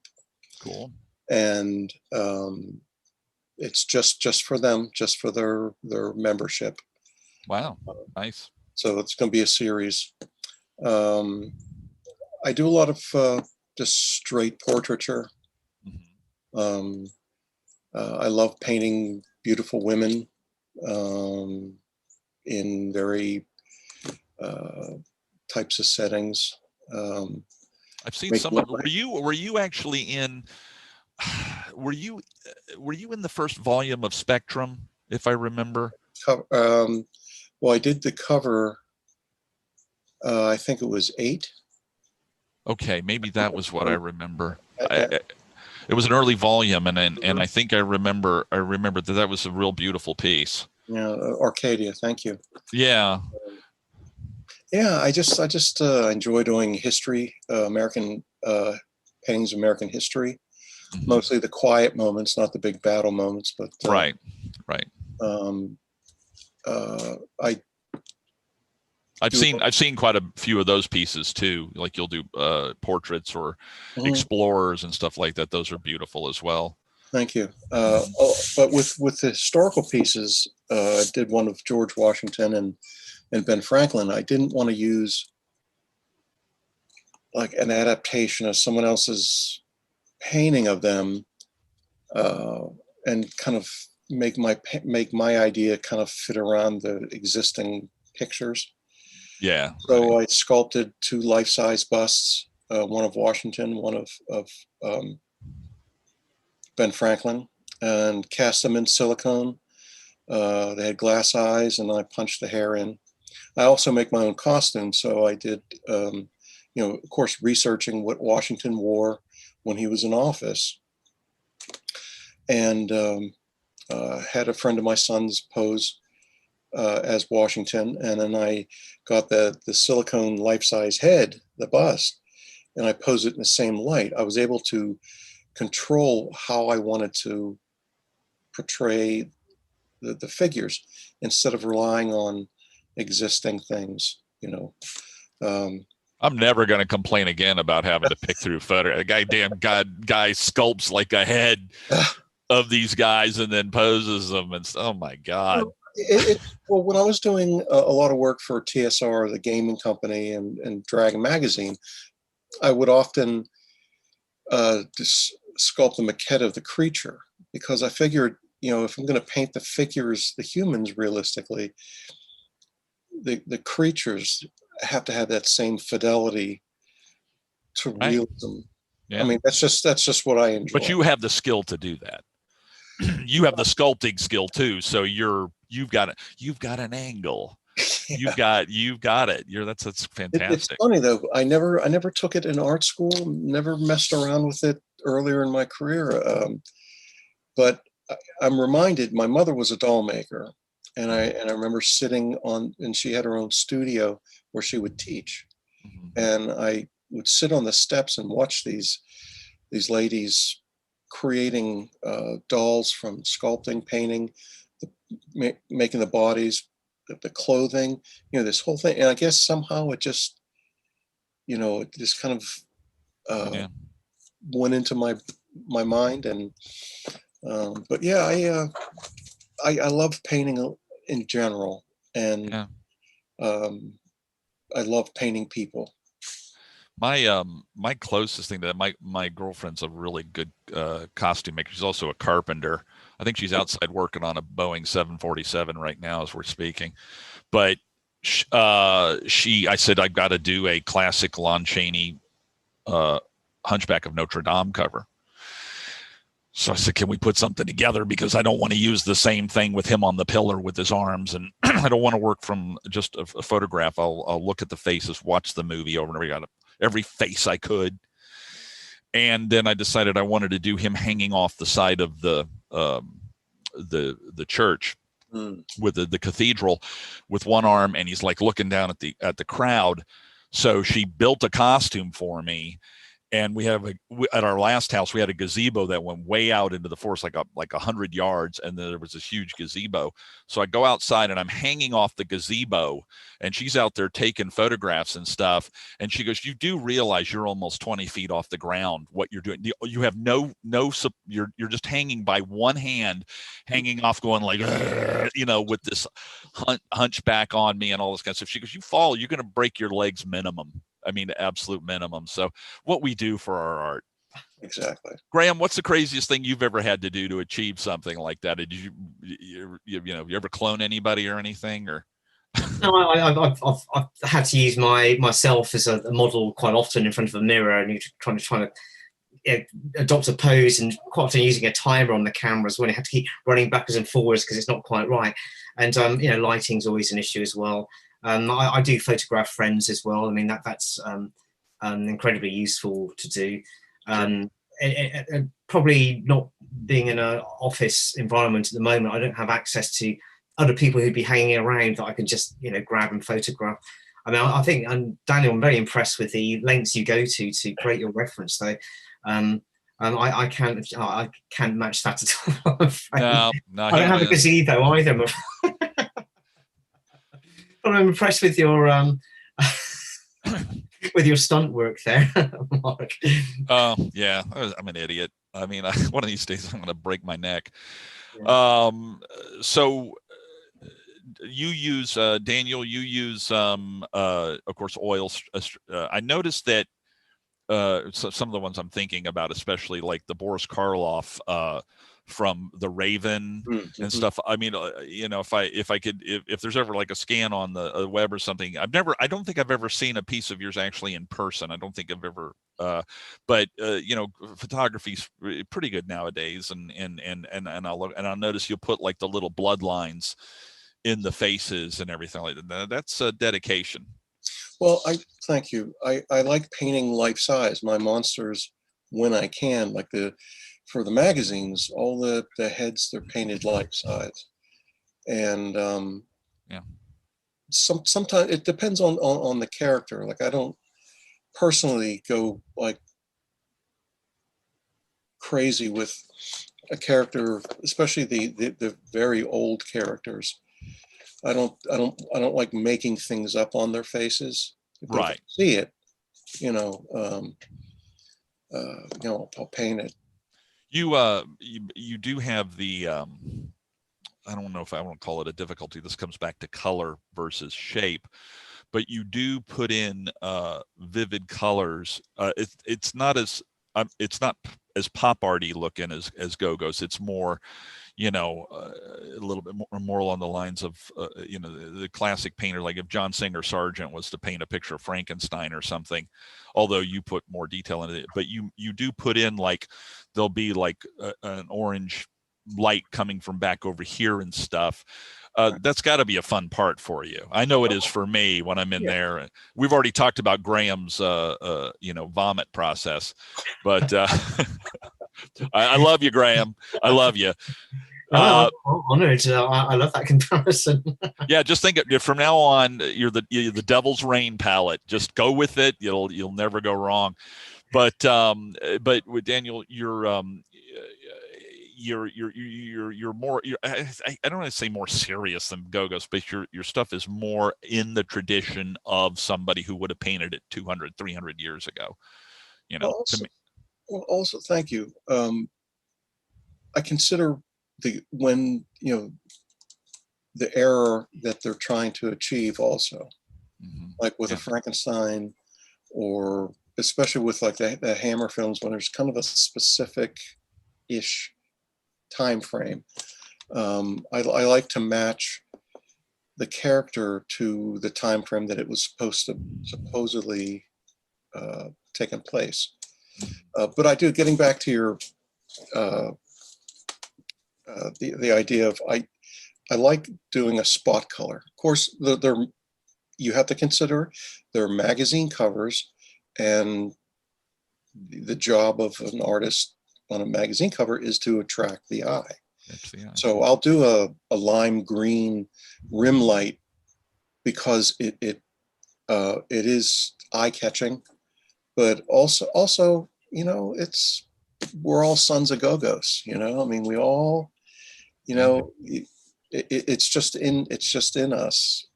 Cool. And it's just for them, just for their membership. Wow, nice. So it's going to be a series. I do a lot of just straight portraiture. Mm-hmm. I love painting beautiful women in very types of settings. I've seen some of. Were you actually in? Were you in the first volume of Spectrum, if I remember? Well, I did the cover. I think it was 8. Okay, maybe that was what I remember. It was an early volume, and I think I remember that was a real beautiful piece. Yeah, Arcadia. Thank you. Yeah. Yeah, I just enjoy doing history, American paintings of American history. Mm-hmm. Mostly the quiet moments, not the big battle moments, but right. I've seen quite a few of those pieces too. Like you'll do portraits or explorers and stuff like that. Those are beautiful as well. Thank you. But with the historical pieces, I did one of George Washington and Ben Franklin. I didn't want to use like an adaptation of someone else's painting of them, and kind of make my idea kind of fit around the existing pictures. Yeah. So right. I sculpted 2 life-size busts, one of Washington, one of Ben Franklin, and cast them in silicone. They had glass eyes, and I punched the hair in. I also make my own costumes, so I did, of course, researching what Washington wore when he was in office, and had a friend of my son's pose as Washington, and then I got the silicone life-size head, the bust, and I posed it in the same light. I was able to control how I wanted to portray the figures instead of relying on existing things, I'm never going to complain again about having to pick through photo. A guy sculpts like a head of these guys and then poses them, and oh my God. Well, when I was doing a lot of work for TSR, the gaming company, and Dragon Magazine, I would often just sculpt the maquette of the creature, because I figured, if I'm going to paint the figures, the humans realistically, the creatures have to have that same fidelity to Right. realism. Yeah. I mean, that's just what I enjoy. But you have the skill to do that. You have the sculpting skill too. So you've got an angle. Yeah. You've got it. That's It's fantastic. funny though. I never took it in art school. Never messed around with it earlier in my career. But I'm reminded. My mother was a doll maker, and I remember sitting on, and she had her own studio where she would teach, Mhm. and I would sit on the steps and watch these ladies creating dolls from sculpting, painting, making the bodies, the clothing, this whole thing. And I guess somehow it just, it just kind of Yeah. went into my mind. And but yeah, I love painting in general, and Yeah. I love painting people. My closest thing to that, my girlfriend's a really good costume maker. She's also a carpenter. I think she's outside working on a Boeing 747 right now as we're speaking. But I said I've got to do a classic Lon Chaney Hunchback of Notre Dame cover. So I said, can we put something together? Because I don't want to use the same thing with him on the pillar with his arms. And I don't want to work from just a photograph. I'll look at the faces, watch the movie over and over. I got every face I could. And then I decided I wanted to do him hanging off the side of the church with the cathedral with one arm. And he's like looking down at the crowd. So she built a costume for me. And we have at our last house, we had a gazebo that went way out into the forest, like 100 yards. And then there was this huge gazebo. So I go outside and I'm hanging off the gazebo, and she's out there taking photographs and stuff. And she goes, you do realize you're almost 20 feet off the ground, what you're doing. You have you're just hanging by one hand, hanging off going like, with this hunchback on me and all this kind of stuff. She goes, you fall, you're going to break your legs minimum. I mean, absolute minimum. So what we do for our art. Exactly. Graham, what's the craziest thing you've ever had to do to achieve something like that? Did you ever clone anybody or anything? Or no, I've had to use myself as a model quite often in front of a mirror, and you're trying to adopt a pose, and quite often using a timer on the cameras when you have to keep running backwards and forwards because it's not quite right. And lighting's always an issue as well. I do photograph friends as well. I mean, that's incredibly useful to do. Probably not being in an office environment at the moment, I don't have access to other people who'd be hanging around that I can just grab and photograph. I mean, I think, and Daniel, I'm very impressed with the lengths you go to create your reference, though. I can't match that at all. no, I don't have a gazebo either. But I'm impressed with your with your stunt work there, Mark. Yeah, I'm an idiot. I mean, one of these days I'm going to break my neck. Yeah. So you use Daniel. You use of course oils. I noticed that so some of the ones I'm thinking about, especially like the Boris Karloff from The Raven and stuff. I mean, if there's ever like a scan on the web or something, I don't think I've ever seen a piece of yours actually in person. I don't think I've ever, but photography's pretty good nowadays. And I'll notice you'll put like the little bloodlines in the faces and everything like that. That's dedication. Well, thank you. I like painting life size, my monsters when I can. Like for the magazines, all the heads, they're painted life size. And yeah. Sometimes it depends on the character. Like I don't personally go like crazy with a character, especially the very old characters. I don't like making things up on their faces. But Right. if I see it, I'll paint it. You do have the I don't know if I want to call it a difficulty. This comes back to color versus shape, but you do put in vivid colors. It's not as pop arty looking as Go-Go's. It's more, a little bit more along the lines of, the classic painter, like if John Singer Sargent was to paint a picture of Frankenstein or something, although you put more detail into it, but you do put in, like, there'll be like an orange light coming from back over here and stuff. That's got to be a fun part for you. I know it is for me when I'm in there. We've already talked about Graham's, vomit process, but I love you, Graham. I love you. I'm honored. I love that comparison. Yeah, just think from now on, you're the Devil's Rain palette. Just go with it. You'll never go wrong. But with Daniel, you're more, I don't want to say more serious than Gogos, but your stuff is more in the tradition of somebody who would have painted it 200, 300 years ago. Also, thank you. I consider the error that they're trying to achieve also, like with a Frankenstein, or especially with like the Hammer films, when there's kind of a specific-ish time frame. I like to match the character to the time frame that it was supposedly taken place. But I do, getting back to your the idea of, I like doing a spot color. Of course, you have to consider they're magazine covers, and the job of an artist on a magazine cover is to attract the eye. So I'll do a lime green rim light because it is eye-catching, but also we're all sons of Go-Go's. I mean, we all, it's just in us.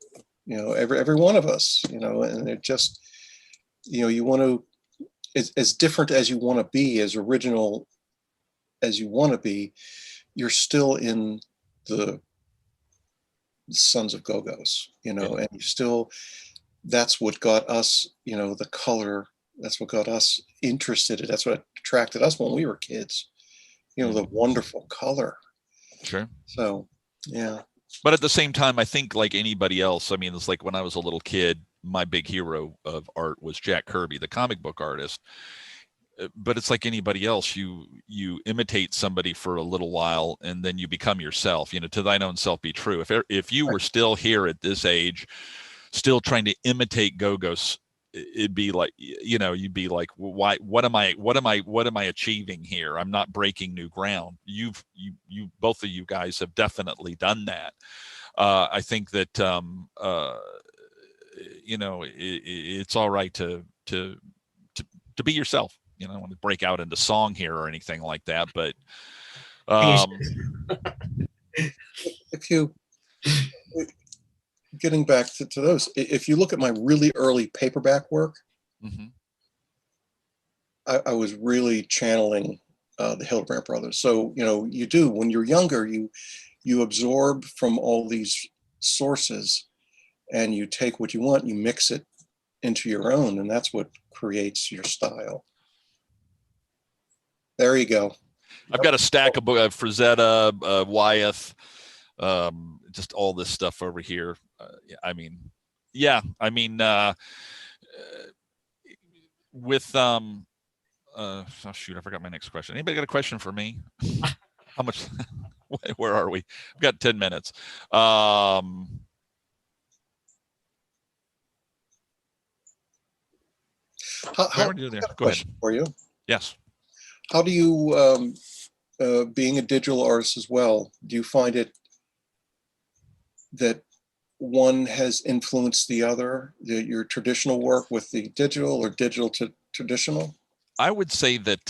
Every one of us. And it just, you want to, as different as you want to be, as original as you want to be, you're still in the Sons of Go-Go's, and you still, that's what got us, the color, that's what got us interested in, that's what attracted us when we were kids, the wonderful color. Sure. So, yeah. But at the same time, I think like anybody else, I mean, it's like when I was a little kid, my big hero of art was Jack Kirby, the comic book artist. But it's like anybody else, you imitate somebody for a little while and then you become yourself. To thine own self be true. If you were still here at this age, still trying to imitate Go-Go's, it'd be like, you'd be like, why? What am I achieving here? I'm not breaking new ground. You both of you guys have definitely done that. I think that it's all right to be yourself. I don't want to break out into song here or anything like that, but if you, getting back to those, if you look at my really early paperback work, I was really channeling the Hildebrandt brothers. So, you do, when you're younger, you absorb from all these sources and you take what you want, you mix it into your own, and that's what creates your style. There you go. I've got a stack of books, Frazetta, Wyeth, just all this stuff over here. With oh shoot, I forgot my next question. Anybody got a question for me? How much? Where are we? We've got 10 minutes. How are you there? Go ahead. For you. Yes. How do you, being a digital artist as well, do you find it that one has influenced the other, your traditional work with the digital, or digital to traditional? I would say that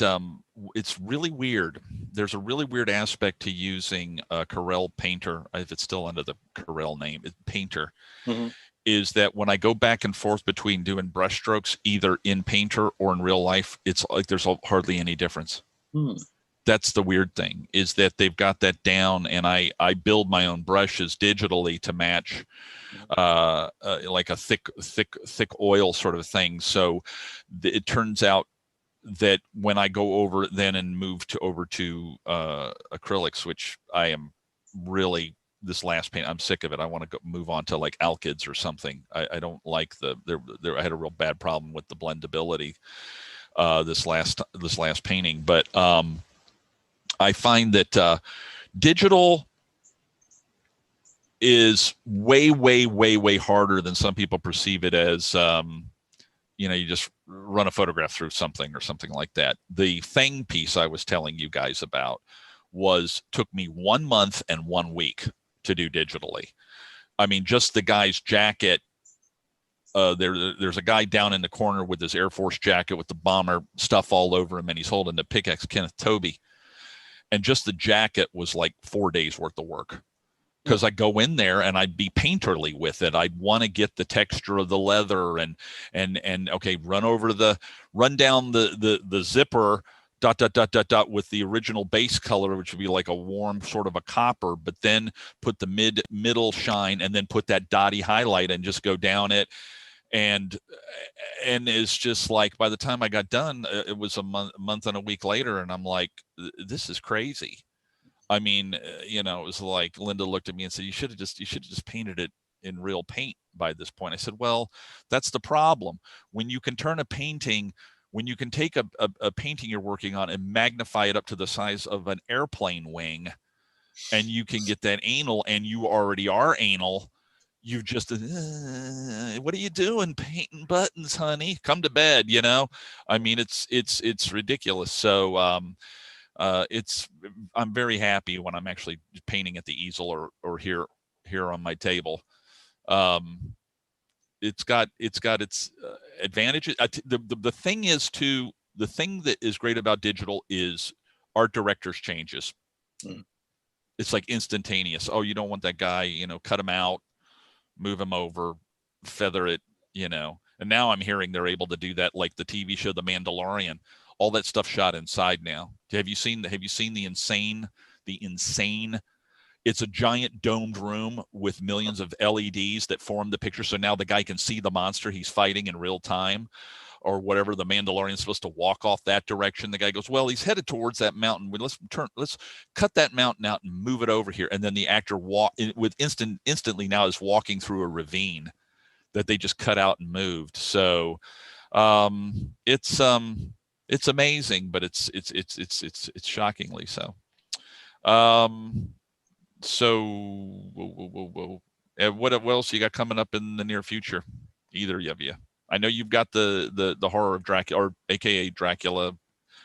it's really weird. There's a really weird aspect to using Corel Painter, if it's still under the Corel name, Painter. Is that when I go back and forth between doing brush strokes, either in Painter or in real life, it's like there's hardly any difference. That's the weird thing, is that they've got that down, and I build my own brushes digitally to match like a thick oil sort of thing. So it turns out that when I go over then and move over to acrylics, which I am really, this last paint, I'm sick of it. I want to move on to like alkyds or something. I don't like I had a real bad problem with the blendability this last painting, but I find that digital is way, way, way, way harder than some people perceive it as. You just run a photograph through something or something like that. The Fang piece I was telling you guys about took me 1 month and 1 week to do digitally. I mean, just the guy's jacket. There's a guy down in the corner with his Air Force jacket with the bomber stuff all over him, and he's holding the pickaxe, Kenneth Tobey. And just the jacket was like 4 days worth of work. Because I go in there and I'd be painterly with it. I'd want to get the texture of the leather and okay, run down the zipper with the original base color, which would be like a warm sort of a copper, but then put the middle shine and then put that dotty highlight and just go down it. And it's just like, by the time I got done, it was a month and a week later, and I'm like, this is crazy. I mean, it was like Linda looked at me and said, you should have just painted it in real paint by this point. I said, well, that's the problem. When you can turn a painting, when you can take a painting you're working on and magnify it up to the size of an airplane wing, and you can get that anal, and you already are anal, you just, what are you doing painting buttons, honey? Come to bed, I mean, it's ridiculous. So, I'm very happy when I'm actually painting at the easel or here on my table. It's got its advantages. The thing is too, the thing that is great about digital is art director's changes. It's like instantaneous. Oh, you don't want that guy, cut him out, move him over, feather it, and now I'm hearing they're able to do that, like the TV show The Mandalorian. All that stuff shot inside now. Have you seen the insane? It's a giant domed room with millions of LEDs that form the picture. So now the guy can see the monster he's fighting in real time, or whatever. The Mandalorian's supposed to walk off that direction. The guy goes, well, he's headed towards that mountain. Let's cut that mountain out and move it over here. And then the actor instantly now is walking through a ravine that they just cut out and moved. So it's amazing, but it's shockingly so. What else you got coming up in the near future? Either of you. I know you've got the Horror of Dracula, or AKA Dracula.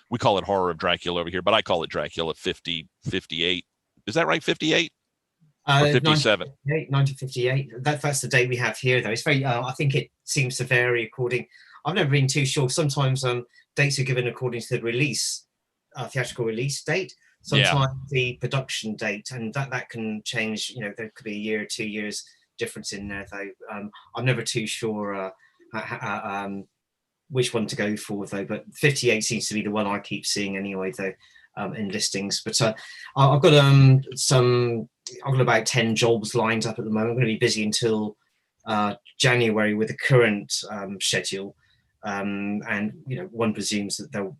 We call it Horror of Dracula over here, but I call it Dracula 58. Is that right? 58? Or 57? 1958. That's the date we have here, though. It's very. I think it seems to vary according. I've never been too sure. Sometimes dates are given according to the release, theatrical release date. Sometimes the production date, and that can change. There could be a year, 2 years difference in there, though. I'm never too sure which one to go for, though. But 58 seems to be the one I keep seeing anyway, though, in listings. But I've got about 10 jobs lined up at the moment. I'm going to be busy until January with the current schedule. And one presumes that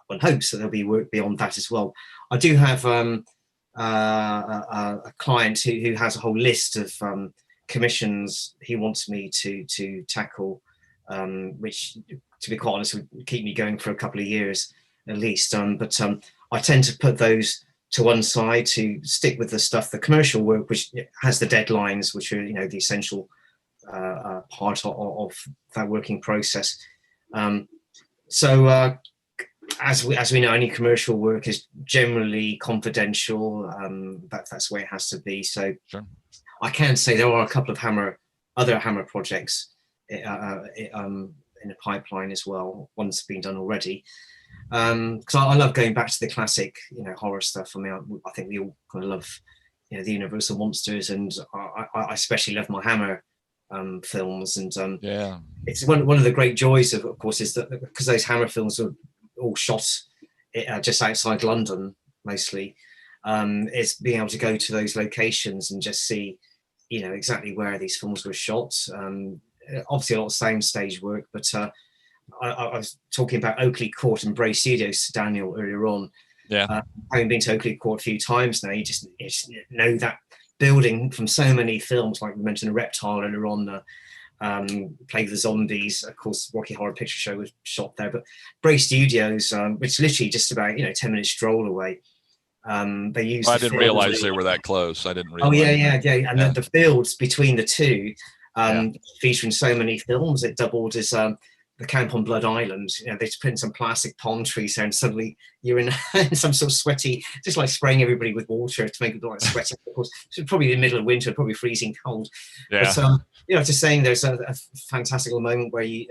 one hopes that there'll be work beyond that as well. I do have a client who has a whole list of commissions he wants me to tackle, which, to be quite honest, would keep me going for a couple of years at least. But I tend to put those to one side to stick with the commercial work, which has the deadlines, which are the essential part of that working process. As we know, any commercial work is generally confidential. That's the way it has to be. So sure. I can say there are a couple of other Hammer projects in the pipeline as well. One's been done already. Because I love going back to the classic, horror stuff. I mean, I think we all kind of love, the Universal monsters, and I especially love my Hammer films. And it's one of the great joys of course, is that because those Hammer films are all shot just outside London mostly, is being able to go to those locations and just see, exactly where these films were shot. Obviously a lot of soundstage work, but I was talking about Oakley Court and Bray Studios to Daniel earlier on. Yeah. Having been to Oakley Court a few times now, you just know that building from so many films, like we mentioned, Reptile earlier on, Plague of the Zombies, of course, Rocky Horror Picture Show was shot there, but Bray Studios, which is literally just about 10-minute stroll away. They used. I didn't realize they were that close. I didn't realize. Oh yeah. And the fields between the two, featuring so many films, it doubled as the camp on Blood Island. They just put in some plastic palm trees there, and suddenly you're in some sort of sweaty, just like spraying everybody with water to make it look like sweaty. Of course, it's probably in the middle of winter, probably freezing cold. Yeah. But just saying, there's a fantastic moment where you.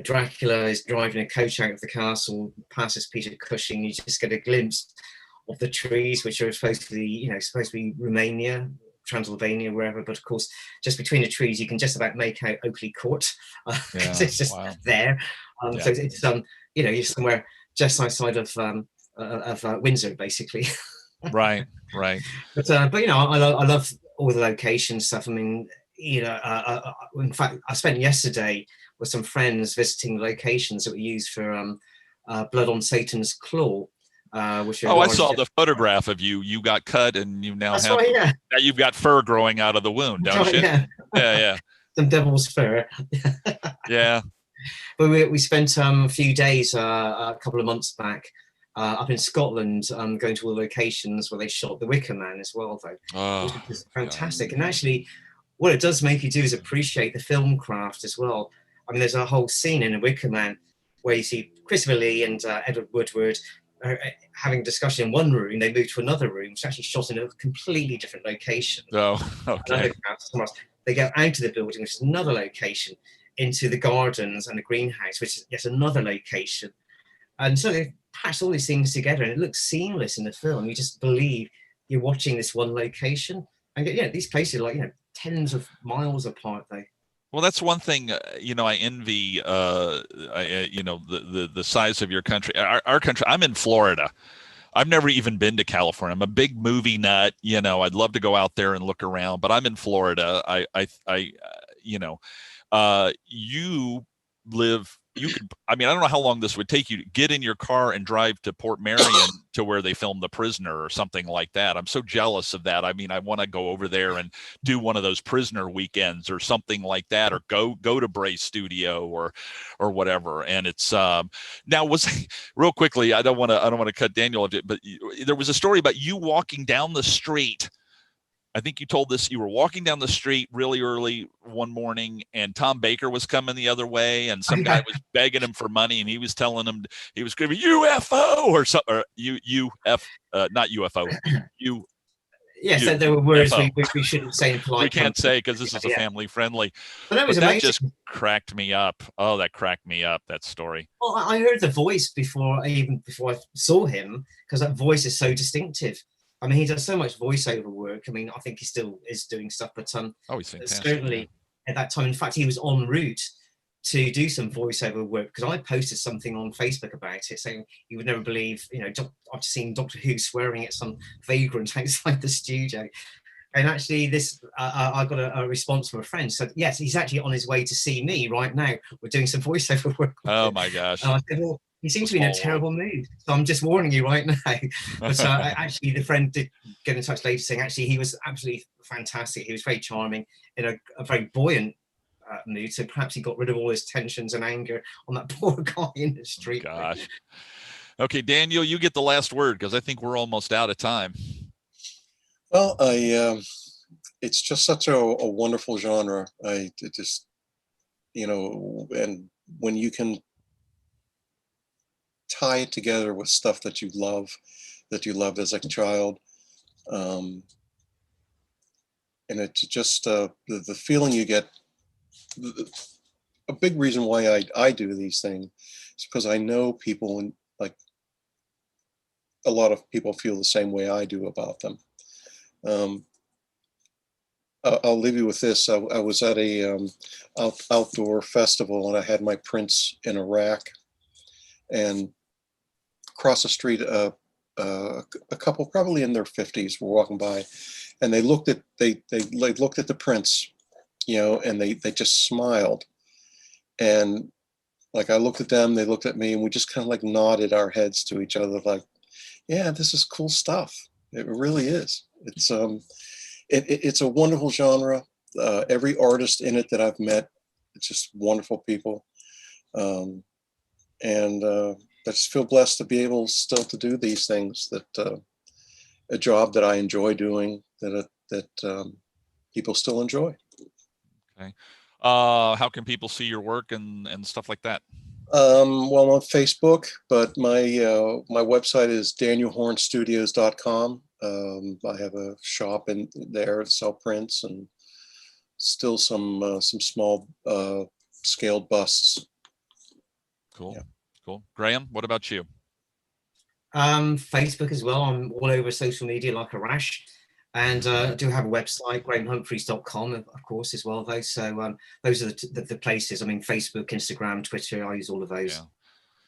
Dracula is driving a coach out of the castle, passes Peter Cushing. You just get a glimpse of the trees, which are supposed to be Romania, Transylvania, wherever. But of course, just between the trees, you can just about make out Oakley Court because it's just there. So it's you're somewhere just outside of Windsor, basically. Right. But I love all the location stuff. I mean, in fact, I spent yesterday with some friends visiting locations that were used for Blood on Satan's Claw. Which I saw the photograph of you. You got cut, and you now now you've got fur growing out of the wound, don't you? Yeah. Some devil's fur. Yeah. But we spent a few days a couple of months back up in Scotland, going to all the locations where they shot The Wicker Man as well, though. Which was fantastic. God. And actually, what it does make you do is appreciate the film craft as well. I mean, there's a whole scene in The Wicker Man where you see Christopher Lee and Edward Woodward having a discussion in one room. They move to another room, which is actually shot in a completely different location. Oh, okay. They go out of the building, which is another location, into the gardens and the greenhouse, which is yet another location. And so they patched all these things together, and it looks seamless in the film. You just believe you're watching this one location. And these places are tens of miles apart, though. Well, that's one thing, I envy, the size of your country. Our country, I'm in Florida. I've never even been to California. I'm a big movie nut. I'd love to go out there and look around, but I'm in Florida. I don't know how long this would take you to get in your car and drive to Port Marion to where they filmed The Prisoner or something like that. I'm so jealous of that. I mean, I want to go over there and do one of those prisoner weekends or something like that, or go to Bray Studio or whatever. And it's now real quickly, I don't want to cut Daniel, but there was a story about you walking down the street. I think you told this, you were walking down the street really early one morning, and Tom Baker was coming the other way, and some guy was begging him for money, and he was telling him, he was screaming UFO or something, or not UFO. Yes, there were words we shouldn't say in polite. We can't say because this is a family friendly. But that just cracked me up. Oh, that cracked me up, that story. Well, I heard the voice before I saw him, because that voice is so distinctive. I mean, he does so much voiceover work. I mean, I think he still is doing stuff, but he's fantastic. Certainly at that time. In fact, he was en route to do some voiceover work, because I posted something on Facebook about it, saying you would never believe, I've seen Doctor Who swearing at some vagrant outside the studio. And actually, I got a response from a friend. So yes, he's actually on his way to see me right now. We're doing some voiceover work. Oh my gosh! And I said, well, he seems to be in a terrible mood, so I'm just warning you right now. But actually, the friend did get in touch later, saying actually he was absolutely fantastic. He was very charming, in a very buoyant mood. So perhaps he got rid of all his tensions and anger on that poor guy in the street. Oh, gosh. Okay, Daniel, you get the last word, because I think we're almost out of time. Well, it's just such a wonderful genre. And when you can tie it together with stuff that you loved as a child, and it's just the feeling you get. A big reason why I do these things is because I know people, and like a lot of people feel the same way I do about them. I'll leave you with this. I was at a outdoor festival, and I had my prints in a rack, and across the street, a couple probably in their 50s were walking by, and they looked at the prints, and they just smiled, And like, I looked at them, they looked at me, and we just kind of like nodded our heads to each other, like, yeah, this is cool stuff. It really is. It's a wonderful genre. Every artist in it that I've met, it's just wonderful people. And I just feel blessed to be able still to do these things, that a job that I enjoy doing, that people still enjoy. Okay. How can people see your work and stuff like that? Well, on Facebook, but my website is danielhornstudios.com. I have a shop in there to sell prints and still some small scaled busts. Cool. Yeah. Cool. Graham, what about you? Facebook as well. I'm all over social media like a rash. And I do have a website, grahamhumphreys.com, of course, as well, though. So those are the places. I mean, Facebook, Instagram, Twitter, I use all of those. Yeah.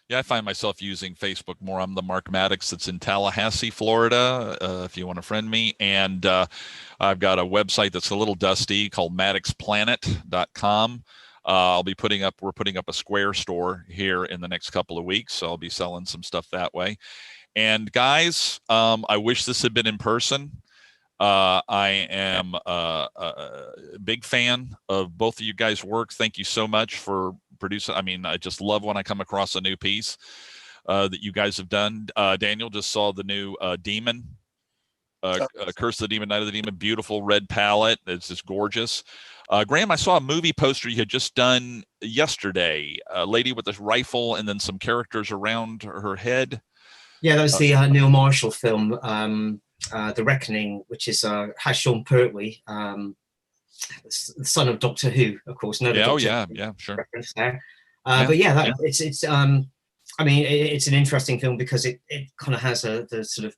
Yeah, I find myself using Facebook more. I'm the Mark Maddox that's in Tallahassee, Florida, if you want to friend me. And I've got a website that's a little dusty called maddoxplanet.com. We're putting up a Square store here in the next couple of weeks, so I'll be selling some stuff that way. And guys, I wish this had been in person. I am a big fan of both of you guys' work. Thank you so much for producing. I mean, I just love when I come across a new piece that you guys have done. Daniel just saw the new Demon, Curse of the Demon, Night of the Demon. Beautiful red palette. It's just gorgeous. Graham, I saw a movie poster you had just done yesterday. A lady with a rifle and then some characters around her head. Yeah, that was the Neil Marshall film, The Reckoning, which has Sean Pertwee, the son of Doctor Who, of course. Yeah, Doctor yeah, sure. Reference there. But yeah, it's. I mean, it's an interesting film because it kind of has the sort of,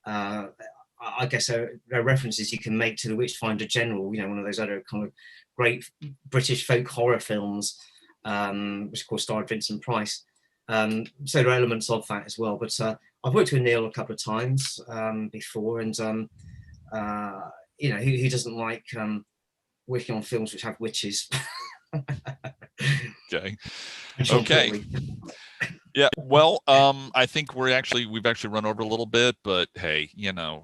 I guess, references you can make to the Witchfinder General. One of those other kind of great British folk horror films, which of course starred Vincent Price. So there are elements of that as well. But I've worked with Neil a couple of times before, and who doesn't like working on films which have witches? Okay. Yeah, well, I think we've actually run over a little bit, but hey,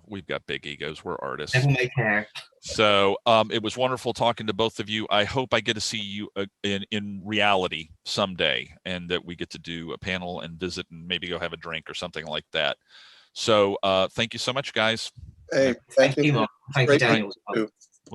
we've got big egos. We're artists. Never make hair. So it was wonderful talking to both of you. I hope I get to see you in reality someday, and that we get to do a panel and visit and maybe go have a drink or something like that. So thank you so much, guys. Hey, thank you. Thank you, Daniel.